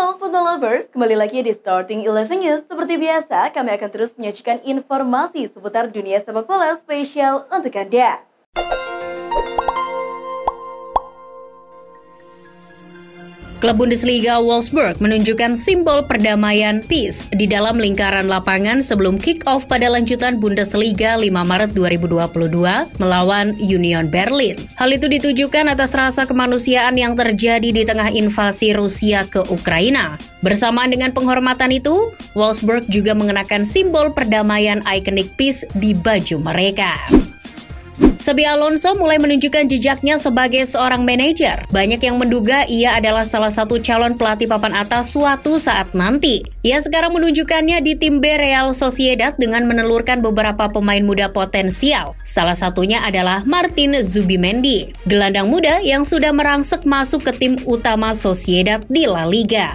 Halo football lovers, kembali lagi di Starting 11 News. Seperti biasa, kami akan terus menyajikan informasi seputar dunia sepak bola spesial untuk Anda. Klub Bundesliga Wolfsburg menunjukkan simbol perdamaian peace di dalam lingkaran lapangan sebelum kick-off pada lanjutan Bundesliga 5 Maret 2022 melawan Union Berlin. Hal itu ditujukan atas rasa kemanusiaan yang terjadi di tengah invasi Rusia ke Ukraina. Bersamaan dengan penghormatan itu, Wolfsburg juga mengenakan simbol perdamaian ikonik peace di baju mereka. Xabi Alonso mulai menunjukkan jejaknya sebagai seorang manajer. Banyak yang menduga ia adalah salah satu calon pelatih papan atas suatu saat nanti. Ia sekarang menunjukkannya di tim B Real Sociedad dengan menelurkan beberapa pemain muda potensial. Salah satunya adalah Martin Zubimendi, gelandang muda yang sudah merangsek masuk ke tim utama Sociedad di La Liga.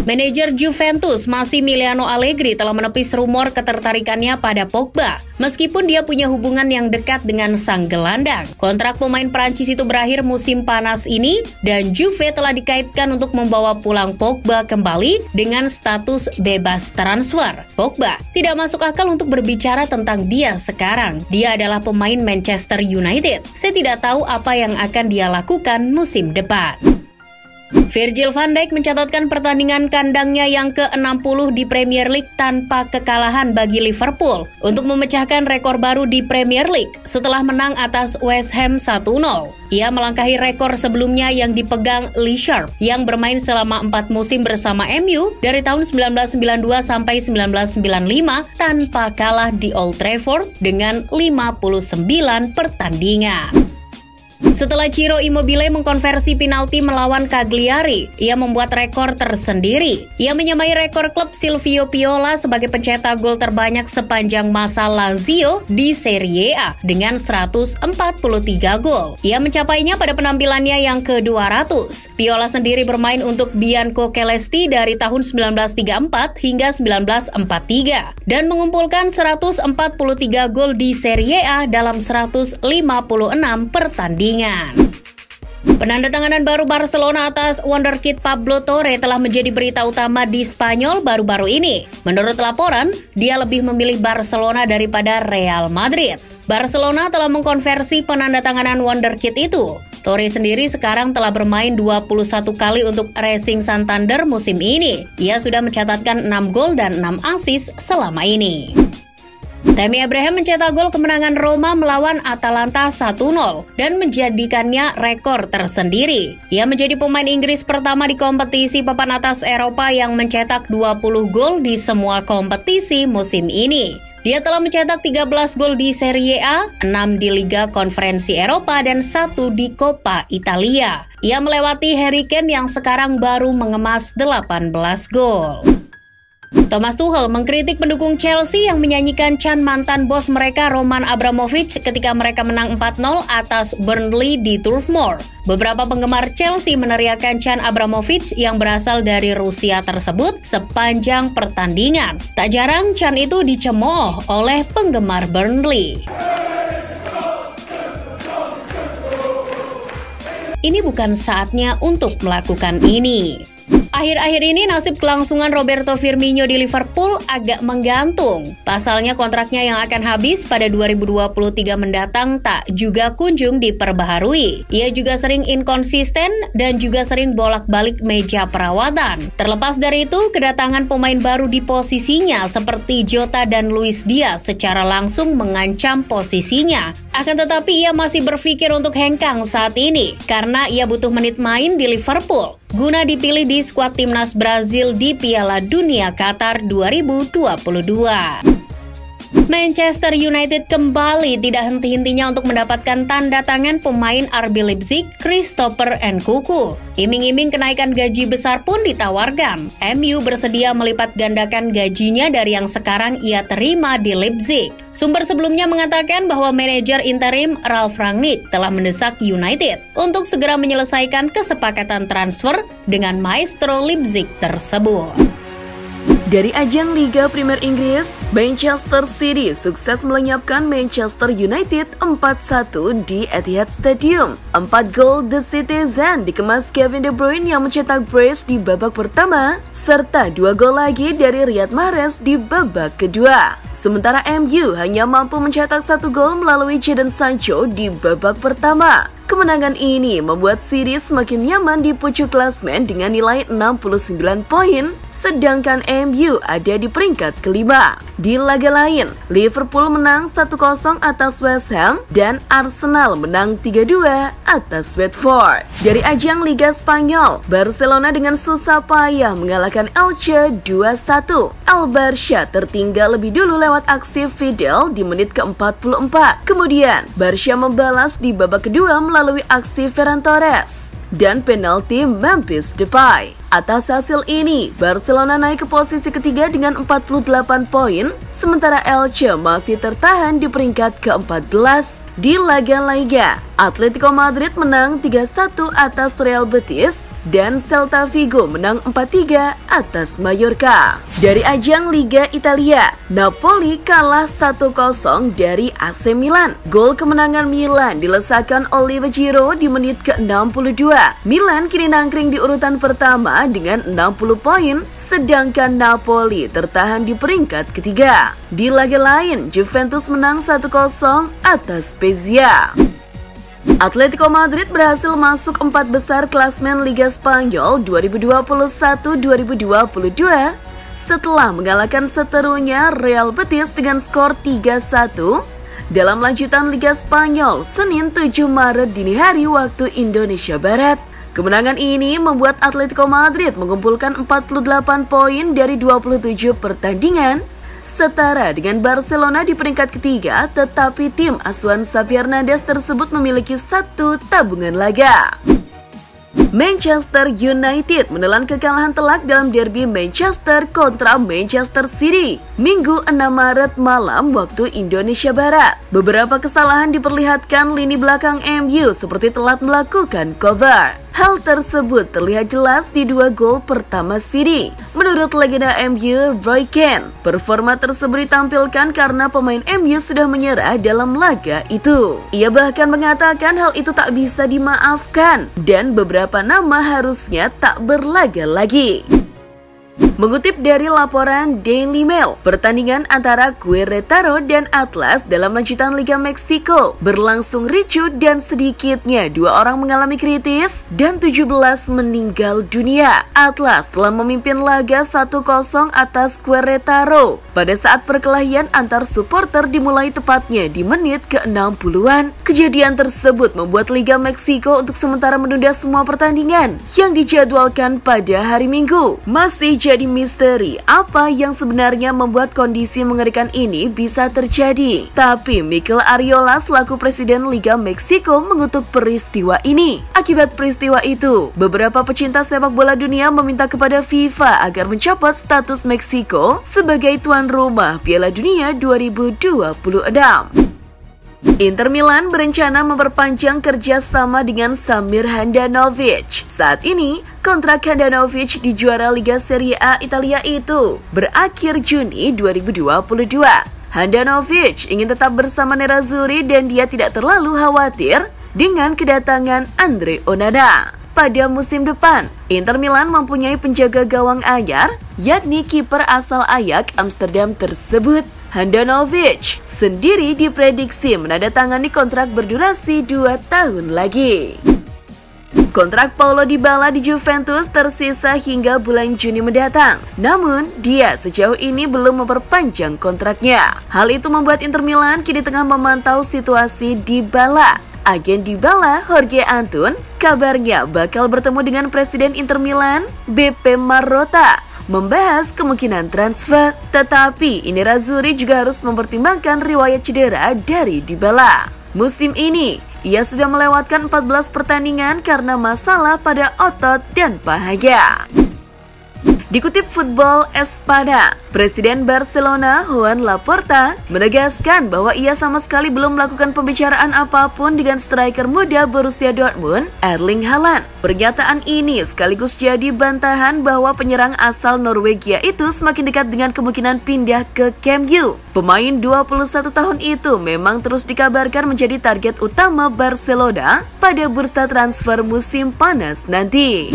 Manajer Juventus Massimiliano Allegri telah menepis rumor ketertarikannya pada Pogba. Meskipun dia punya hubungan yang dekat dengan sang gelandang, kontrak pemain Prancis itu berakhir musim panas ini dan Juve telah dikaitkan untuk membawa pulang Pogba kembali dengan status bebas transfer. Pogba tidak masuk akal untuk berbicara tentang dia sekarang. Dia adalah pemain Manchester United. Saya tidak tahu apa yang akan dia lakukan musim depan. Virgil van Dijk mencatatkan pertandingan kandangnya yang ke-60 di Premier League tanpa kekalahan bagi Liverpool untuk memecahkan rekor baru di Premier League setelah menang atas West Ham 1-0. Ia melangkahi rekor sebelumnya yang dipegang Lee Sharp yang bermain selama 4 musim bersama MU dari tahun 1992 sampai 1995 tanpa kalah di Old Trafford dengan 59 pertandingan. Setelah Ciro Immobile mengkonversi penalti melawan Cagliari, ia membuat rekor tersendiri. Ia menyamai rekor klub Silvio Piola sebagai pencetak gol terbanyak sepanjang masa Lazio di Serie A dengan 143 gol. Ia mencapainya pada penampilannya yang ke-200. Piola sendiri bermain untuk Bianco Celesti dari tahun 1934 hingga 1943 dan mengumpulkan 143 gol di Serie A dalam 156 pertandingan. Penandatanganan baru Barcelona atas wonderkid Pablo Torre telah menjadi berita utama di Spanyol baru-baru ini. Menurut laporan, dia lebih memilih Barcelona daripada Real Madrid. Barcelona telah mengkonversi penandatanganan wonderkid itu. Torre sendiri sekarang telah bermain 21 kali untuk Racing Santander musim ini. Ia sudah mencatatkan 6 gol dan 6 assist selama ini. Tammy Abraham mencetak gol kemenangan Roma melawan Atalanta 1-0 dan menjadikannya rekor tersendiri. Ia menjadi pemain Inggris pertama di kompetisi papan atas Eropa yang mencetak 20 gol di semua kompetisi musim ini. Dia telah mencetak 13 gol di Serie A, 6 di Liga Konferensi Eropa, dan 1 di Coppa Italia. Ia melewati Harry Kane yang sekarang baru mengemas 18 gol. Thomas Tuchel mengkritik pendukung Chelsea yang menyanyikan chant mantan bos mereka Roman Abramovich ketika mereka menang 4-0 atas Burnley di Turf Moor. Beberapa penggemar Chelsea meneriakan chant Abramovich yang berasal dari Rusia tersebut sepanjang pertandingan. Tak jarang chant itu dicemooh oleh penggemar Burnley. Ini bukan saatnya untuk melakukan ini. Akhir-akhir ini nasib kelangsungan Roberto Firmino di Liverpool agak menggantung. Pasalnya kontraknya yang akan habis pada 2023 mendatang tak juga kunjung diperbaharui. Ia juga sering inkonsisten dan juga sering bolak-balik meja perawatan. Terlepas dari itu, kedatangan pemain baru di posisinya seperti Jota dan Luis Diaz secara langsung mengancam posisinya. Akan tetapi ia masih berpikir untuk hengkang saat ini karena ia butuh menit main di Liverpool guna dipilih di skuad timnas Brazil di Piala Dunia Qatar 2022. Manchester United kembali tidak henti-hentinya untuk mendapatkan tanda tangan pemain RB Leipzig, Christopher Nkunku. Iming-iming kenaikan gaji besar pun ditawarkan. MU bersedia melipat gandakan gajinya dari yang sekarang ia terima di Leipzig. Sumber sebelumnya mengatakan bahwa manajer interim Ralf Rangnick telah mendesak United untuk segera menyelesaikan kesepakatan transfer dengan maestro Leipzig tersebut. Dari ajang Liga Premier Inggris, Manchester City sukses melenyapkan Manchester United 4-1 di Etihad Stadium. 4 gol The Citizen dikemas Kevin De Bruyne yang mencetak brace di babak pertama, serta 2 gol lagi dari Riyad Mahrez di babak kedua. Sementara MU hanya mampu mencetak 1 gol melalui Jadon Sancho di babak pertama. Kemenangan ini membuat City semakin nyaman di pucuk klasmen dengan nilai 69 poin, sedangkan MU ada di peringkat kelima. Di laga lain, Liverpool menang 1-0 atas West Ham dan Arsenal menang 3-2 atas Watford. Dari ajang Liga Spanyol, Barcelona dengan susah payah mengalahkan Elche 2-1. El Barça tertinggal lebih dulu lewat aksi Fidel di menit ke-44. Kemudian, Barça membalas di babak kedua melalui aksi Ferran Torres dan penalti Memphis Depay. Atas hasil ini, Barcelona naik ke posisi ketiga dengan 48 poin, sementara Elche masih tertahan di peringkat ke-14. Di laga lainnya, Atletico Madrid menang 3-1 atas Real Betis dan Celta Vigo menang 4-3 atas Mallorca. Dari ajang Liga Italia, Napoli kalah 1-0 dari AC Milan. Gol kemenangan Milan dilesakan Oliver Giroud di menit ke-62. Milan kini nangkring di urutan pertama dengan 60 poin, sedangkan Napoli tertahan di peringkat ketiga. Di laga lain, Juventus menang 1-0 atas Spezia. Atletico Madrid berhasil masuk 4 besar klasmen Liga Spanyol 2021-2022 setelah mengalahkan seterunya Real Betis dengan skor 3-1 dalam lanjutan Liga Spanyol Senin 7 Maret dini hari waktu Indonesia Barat. Kemenangan ini membuat Atletico Madrid mengumpulkan 48 poin dari 27 pertandingan, setara dengan Barcelona di peringkat ketiga, tetapi tim asuhan Xavi Hernandez tersebut memiliki 1 tabungan laga. Manchester United menelan kekalahan telak dalam derby Manchester kontra Manchester City Minggu 6 Maret malam waktu Indonesia Barat. Beberapa kesalahan diperlihatkan lini belakang MU seperti telat melakukan cover. Hal tersebut terlihat jelas di 2 gol pertama City. Menurut legenda MU, Roy Keane, performa tersebut ditampilkan karena pemain MU sudah menyerah dalam laga itu. Ia bahkan mengatakan hal itu tak bisa dimaafkan dan beberapa nama harusnya tak berlaga lagi. Mengutip dari laporan Daily Mail, pertandingan antara Querétaro dan Atlas dalam lanjutan Liga Meksiko berlangsung ricuh dan sedikitnya 2 orang mengalami kritis dan 17 meninggal dunia. Atlas telah memimpin laga 1-0 atas Querétaro pada saat perkelahian antar supporter dimulai tepatnya di menit ke-60-an. Kejadian tersebut membuat Liga Meksiko untuk sementara menunda semua pertandingan yang dijadwalkan pada hari Minggu. Masih jadi misteri apa yang sebenarnya membuat kondisi mengerikan ini bisa terjadi. Tapi Mikel Arriola selaku Presiden Liga Meksiko mengutuk peristiwa ini. Akibat peristiwa itu, beberapa pecinta sepak bola dunia meminta kepada FIFA agar mencopot status Meksiko sebagai tuan rumah Piala Dunia 2026. Inter Milan berencana memperpanjang kerjasama dengan Samir Handanovic. Saat ini, kontrak Handanovic di juara Liga Serie A Italia itu berakhir Juni 2022. Handanovic ingin tetap bersama Nerazzurri dan dia tidak terlalu khawatir dengan kedatangan Andre Onana. Pada musim depan, Inter Milan mempunyai penjaga gawang anyar, yakni kiper asal Ajax Amsterdam tersebut. Handanovic sendiri diprediksi menandatangani kontrak berdurasi 2 tahun lagi. Kontrak Paulo Dybala di Juventus tersisa hingga bulan Juni mendatang. Namun, dia sejauh ini belum memperpanjang kontraknya. Hal itu membuat Inter Milan kini tengah memantau situasi Dybala. Agen Dybala, Jorge Antun, kabarnya bakal bertemu dengan Presiden Inter Milan, BP Marotta, membahas kemungkinan transfer. Tetapi Nerazzurri juga harus mempertimbangkan riwayat cedera dari Dybala. Musim ini, ia sudah melewatkan 14 pertandingan karena masalah pada otot dan paha. Dikutip Football Espada, Presiden Barcelona Joan Laporta menegaskan bahwa ia sama sekali belum melakukan pembicaraan apapun dengan striker muda Borussia Dortmund, Erling Haaland. Pernyataan ini sekaligus jadi bantahan bahwa penyerang asal Norwegia itu semakin dekat dengan kemungkinan pindah ke Camp Nou. Pemain 21 tahun itu memang terus dikabarkan menjadi target utama Barcelona pada bursa transfer musim panas nanti.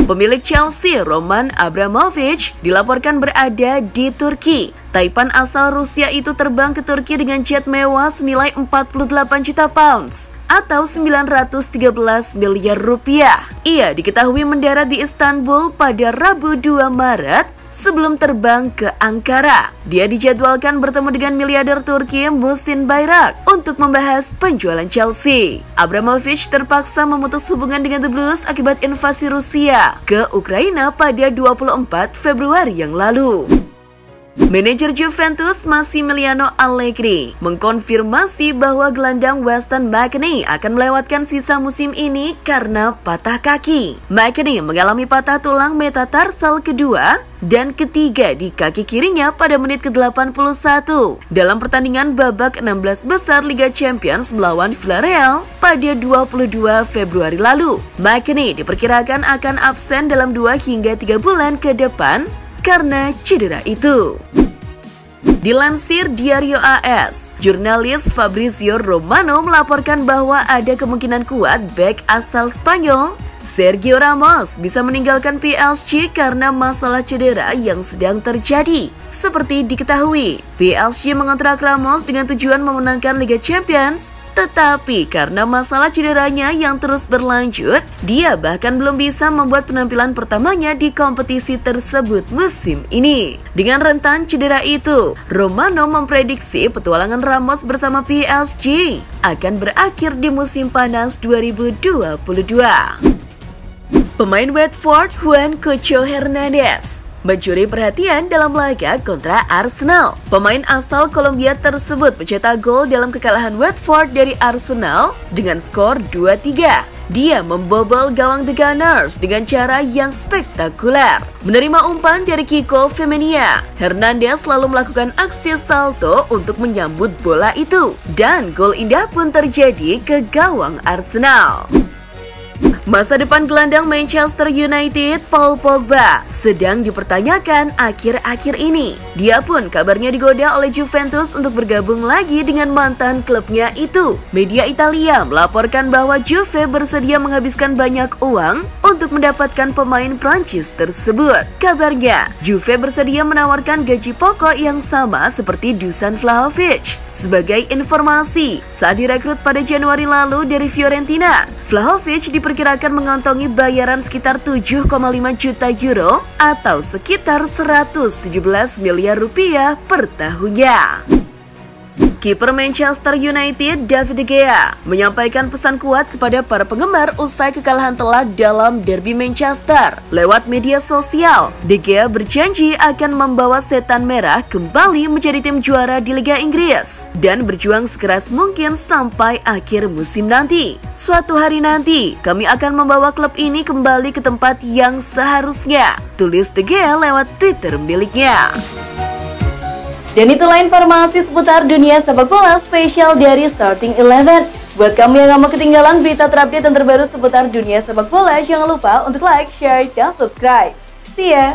Pemilik Chelsea, Roman Abramovich, dilaporkan berada di Turki. Taipan asal Rusia itu terbang ke Turki dengan jet mewah senilai 48 juta pounds atau 913 miliar rupiah. Ia diketahui mendarat di Istanbul pada Rabu 2 Maret sebelum terbang ke Ankara. Dia dijadwalkan bertemu dengan miliarder Turki Muhsin Bayrak untuk membahas penjualan Chelsea. Abramovich terpaksa memutus hubungan dengan The Blues akibat invasi Rusia ke Ukraina pada 24 Februari yang lalu. Manajer Juventus Massimiliano Allegri mengkonfirmasi bahwa gelandang Weston McKennie akan melewatkan sisa musim ini karena patah kaki. McKennie mengalami patah tulang metatarsal kedua dan ketiga di kaki kirinya pada menit ke-81 dalam pertandingan babak 16 besar Liga Champions melawan Villarreal pada 22 Februari lalu. McKennie diperkirakan akan absen dalam 2 hingga 3 bulan ke depan karena cedera itu. Dilansir Diario AS, jurnalis Fabrizio Romano melaporkan bahwa ada kemungkinan kuat bek asal Spanyol Sergio Ramos bisa meninggalkan PSG karena masalah cedera yang sedang terjadi. Seperti diketahui, PSG mengontrak Ramos dengan tujuan memenangkan Liga Champions, tetapi karena masalah cederanya yang terus berlanjut, dia bahkan belum bisa membuat penampilan pertamanya di kompetisi tersebut musim ini. Dengan rentan cedera itu, Romano memprediksi petualangan Ramos bersama PSG akan berakhir di musim panas 2022. Pemain Watford Juan Cucho Hernandez mencuri perhatian dalam laga kontra Arsenal. Pemain asal Kolombia tersebut mencetak gol dalam kekalahan Watford dari Arsenal dengan skor 2-3. Dia membobol gawang The Gunners dengan cara yang spektakuler. Menerima umpan dari Kiko Femenia, Hernandez lalu melakukan aksi salto untuk menyambut bola itu. Dan gol indah pun terjadi ke gawang Arsenal. Masa depan gelandang Manchester United Paul Pogba sedang dipertanyakan akhir-akhir ini. Dia pun kabarnya digoda oleh Juventus untuk bergabung lagi dengan mantan klubnya itu. Media Italia melaporkan bahwa Juve bersedia menghabiskan banyak uang untuk mendapatkan pemain Prancis tersebut. Kabarnya, Juve bersedia menawarkan gaji pokok yang sama seperti Dusan Vlahovic. Sebagai informasi, saat direkrut pada Januari lalu dari Fiorentina, Vlahovic diperkirakan mengantongi bayaran sekitar 7,5 juta euro atau sekitar 117 miliar rupiah per tahunnya. Kiper Manchester United David De Gea menyampaikan pesan kuat kepada para penggemar usai kekalahan telak dalam derby Manchester. Lewat media sosial, De Gea berjanji akan membawa Setan Merah kembali menjadi tim juara di Liga Inggris dan berjuang sekeras mungkin sampai akhir musim nanti. Suatu hari nanti, kami akan membawa klub ini kembali ke tempat yang seharusnya, tulis De Gea lewat Twitter miliknya. Dan itulah informasi seputar dunia sepak bola spesial dari Starting 11. Buat kamu yang gak mau ketinggalan berita terupdate dan terbaru seputar dunia sepak bola, jangan lupa untuk like, share, dan subscribe. See ya!